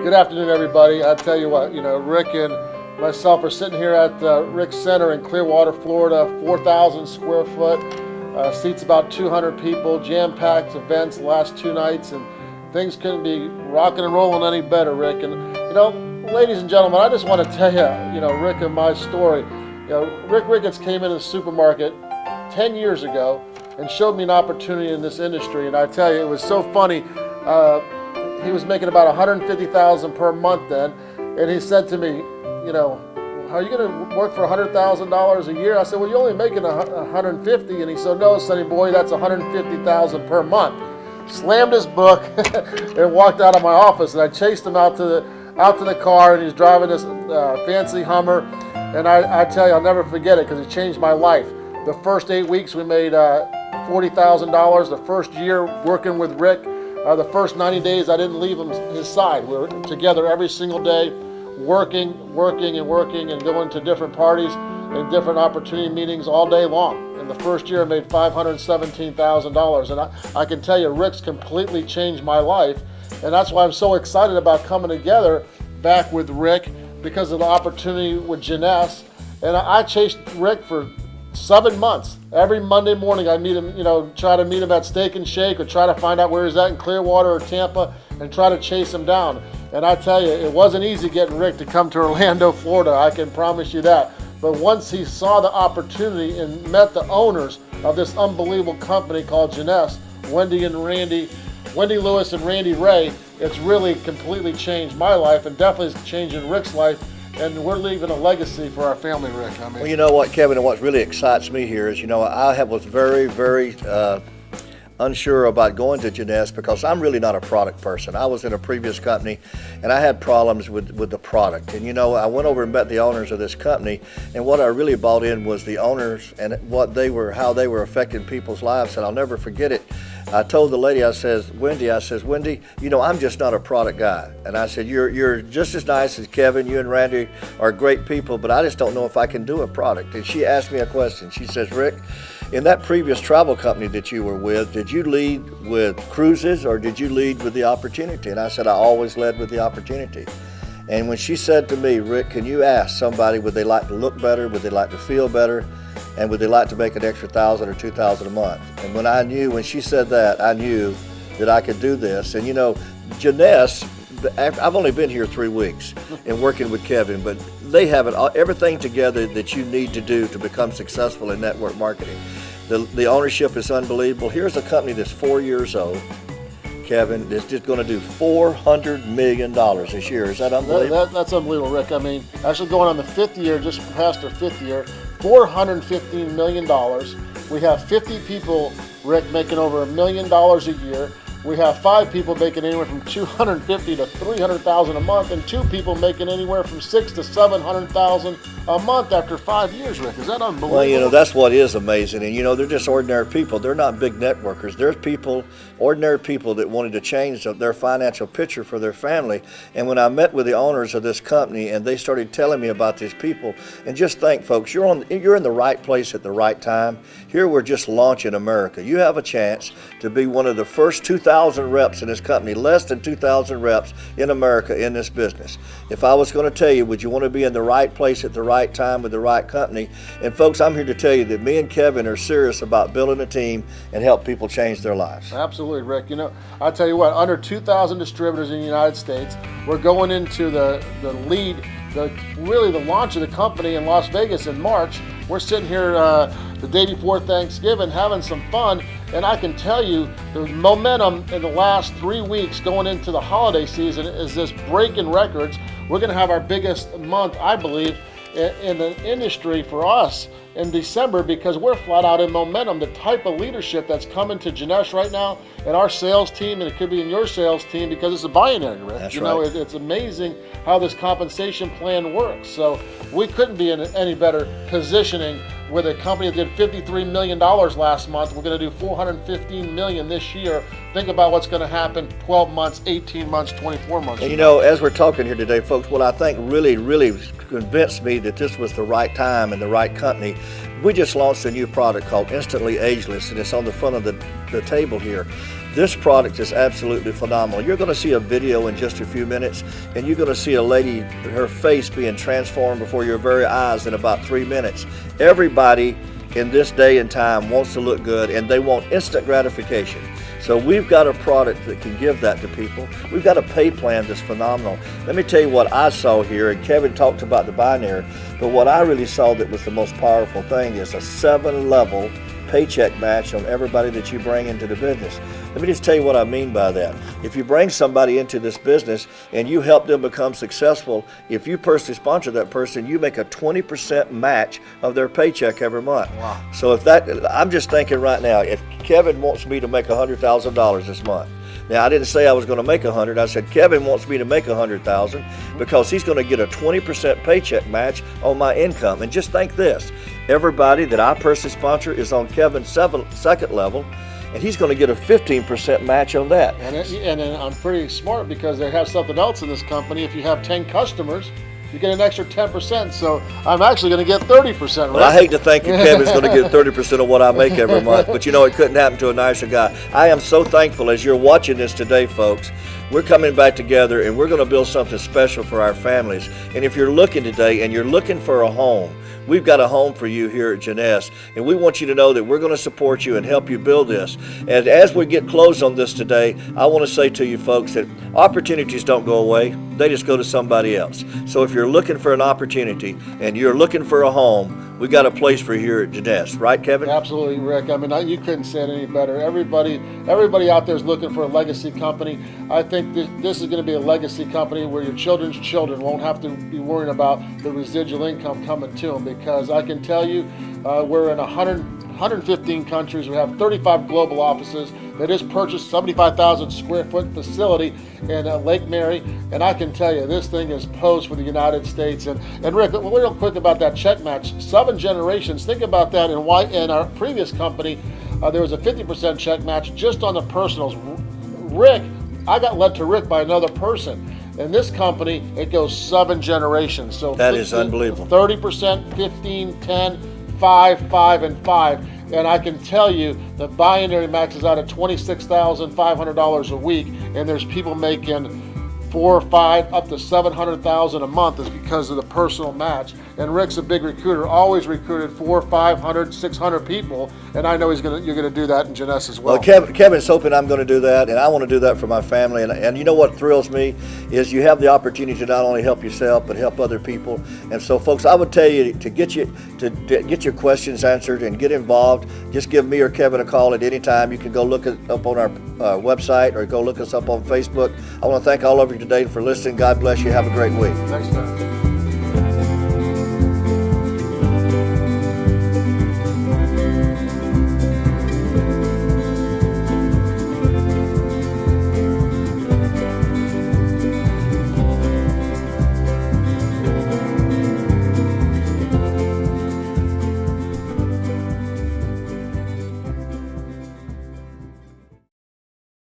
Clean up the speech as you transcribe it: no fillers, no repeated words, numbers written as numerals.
Good afternoon, everybody. I tell you what, Rick and myself are sitting here at Rick Center in Clearwater, Florida, 4,000 square foot, seats about 200 people, jam-packed events the last 2 nights, and things couldn't be rocking and rolling any better, Rick. And, ladies and gentlemen, I just want to tell you, Rick and my story. Rick Ricketts came into the supermarket 10 years ago and showed me an opportunity in this industry, and I tell you, it was so funny. He was making about $150,000 per month then, and he said to me, are you going to work for $100,000 a year? I said, well, you're only making $150,000, and he said, no, sonny boy, that's $150,000 per month. Slammed his book and walked out of my office, and I chased him out to the car, and he was driving this fancy Hummer, and I tell you, I'll never forget it because it changed my life. The first 8 weeks we made $40,000. The first year working with Rick, the first 90 days I didn't leave his side. We were together every single day, working and going to different parties and different opportunity meetings all day long. In the first year I made $517,000, and I can tell you Rick's completely changed my life, and that's why I'm so excited about coming together back with Rick because of the opportunity with Jeunesse. And I chased Rick for 7 months. Every Monday morning I meet him, try to meet him at Steak and Shake or try to find out where he's at in Clearwater or Tampa and try to chase him down. And I tell you, it wasn't easy getting Rick to come to Orlando, Florida, I can promise you that. But once he saw the opportunity and met the owners of this unbelievable company called Jeunesse, Wendy Lewis and Randy Ray, it's really completely changed my life and definitely is changing Rick's life. And we're leaving a legacy for our family, Rick. Well, you know what, Kevin, and what really excites me here is, I was very, very unsure about going to Jeunesse because I'm really not a product person. I was in a previous company and I had problems with the product. And I went over and met the owners of this company, and what I really bought in was the owners and how they were affecting people's lives. And I'll never forget it. I told the lady, Wendy, I'm just not a product guy. And I said, you're just as nice as Kevin, you and Randy are great people, but I just don't know if I can do a product. And she asked me a question. She says, Rick, in that previous travel company that you were with, did you lead with cruises or did you lead with the opportunity? And I said, I always led with the opportunity. And when she said to me, Rick, can you ask somebody, would they like to look better? Would they like to feel better? And would they like to make an extra $1,000 or $2,000 a month? And when she said that, I knew that I could do this. And Jeunesse, I've only been here 3 weeks and working with Kevin, but they have everything together that you need to do to become successful in network marketing. The ownership is unbelievable. Here's a company that's 4 years old, Kevin, that's just going to do $400 million this year. Is that unbelievable? That's unbelievable, Rick. I mean, actually going on the 5th year, just past our 5th year, $415 million. We have 50 people, Rick, making over $1 million a year. We have 5 people making anywhere from $250,000 to $300,000 a month, and 2 people making anywhere from $600,000 to $700,000 a month after 5 years, Rick. Is that unbelievable? Well, that's what is amazing. And, they're just ordinary people. They're not big networkers. They're ordinary people that wanted to change their financial picture for their family. And when I met with the owners of this company and they started telling me about these people, and just think, folks, you're in the right place at the right time. Here we're just launching America. You have a chance to be one of the first 2,000 reps in this company, less than 2,000 reps in America in this business. If I was going to tell you, would you want to be in the right place at the right time with the right company? And folks, I'm here to tell you that me and Kevin are serious about building a team and help people change their lives. Absolutely, Rick. I'll tell you what, under 2,000 distributors in the United States, we're going into the launch of the company in Las Vegas in March. We're sitting here the day before Thanksgiving having some fun, and I can tell you the momentum in the last 3 weeks going into the holiday season is this breaking records. We're going to have our biggest month, I believe, in the industry for us in December because we're flat out in momentum. The type of leadership that's coming to Jeunesse right now and our sales team, and it could be in your sales team because it's a binary, Rick. That's right. It's amazing how this compensation plan works. So we couldn't be in any better positioning with a company that did $53 million last month. We're going to do $415 million this year. Think about what's going to happen 12 months, 18 months, 24 months. And as we're talking here today, folks, what I think really convinced me that this was the right time and the right company, we just launched a new product called Instantly Ageless, and it's on the front of the table here. This product is absolutely phenomenal. You're going to see a video in just a few minutes, and you're going to see a lady, her face being transformed before your very eyes in about 3 minutes. Everybody in this day and time wants to look good, and they want instant gratification. So we've got a product that can give that to people. We've got a pay plan that's phenomenal. Let me tell you what I saw here, and Kevin talked about the binary, but what I really saw that was the most powerful thing is a 7-level paycheck match on everybody that you bring into the business. Let me just tell you what I mean by that. If you bring somebody into this business and you help them become successful, if you personally sponsor that person, you make a 20% match of their paycheck every month. Wow. So if that, I'm just thinking right now, if Kevin wants me to make $100,000 this month, now I didn't say I was going to make 100. I said Kevin wants me to make 100,000 because he's going to get a 20% paycheck match on my income. And just think this: everybody that I personally sponsor is on Kevin's second level, and he's going to get a 15% match on that. And I'm pretty smart because they have something else in this company. If you have 10 customers, you get an extra 10%. So I'm actually going to get 30%. Right? Well, I hate to think that Kevin's going to get 30% of what I make every month, but you know, it couldn't happen to a nicer guy. I am so thankful as you're watching this today, folks. We're coming back together and we're going to build something special for our families. And if you're looking today and you're looking for a home, we've got a home for you here at Jeunesse, and we want you to know that we're going to support you and help you build this. And as we get closed on this today, I want to say to you folks that opportunities don't go away. They just go to somebody else. So if you're looking for an opportunity and you're looking for a home, we got a place for you here at Jeunesse. Right, Kevin? Absolutely, Rick. I mean, you couldn't say it any better. Everybody out there is looking for a legacy company. I think this is going to be a legacy company where your children's children won't have to be worrying about the residual income coming to them, because I can tell you we're in 115 countries. We have 35 global offices. They just purchased 75,000 square foot facility in Lake Mary, and I can tell you this thing is posed for the United States. And Rick, real quick about that check match, 7 generations. Think about that. And why in our previous company there was a 50% check match just on the personals. Rick, I got led to Rick by another person. In this company, it goes 7 generations. So that is unbelievable. 30%, 15, 10, 5, 5, and 5. And I can tell you the binary maxes out at $26,500 a week, and there's people making 4 or 5 up to $700,000 a month is because of the personal match. And Rick's a big recruiter, always recruited 400, 500, 600 people, and I know you're gonna do that in Jeunesse as well. Well, Kevin's hoping I'm going to do that, and I want to do that for my family. And you know what thrills me is you have the opportunity to not only help yourself but help other people. And so, folks, I would tell you to get your questions answered and get involved. Just give me or Kevin a call at any time. You can go look it up on our website or go look us up on Facebook. I want to thank all of you today for listening. God bless you. Have a great week. Next time.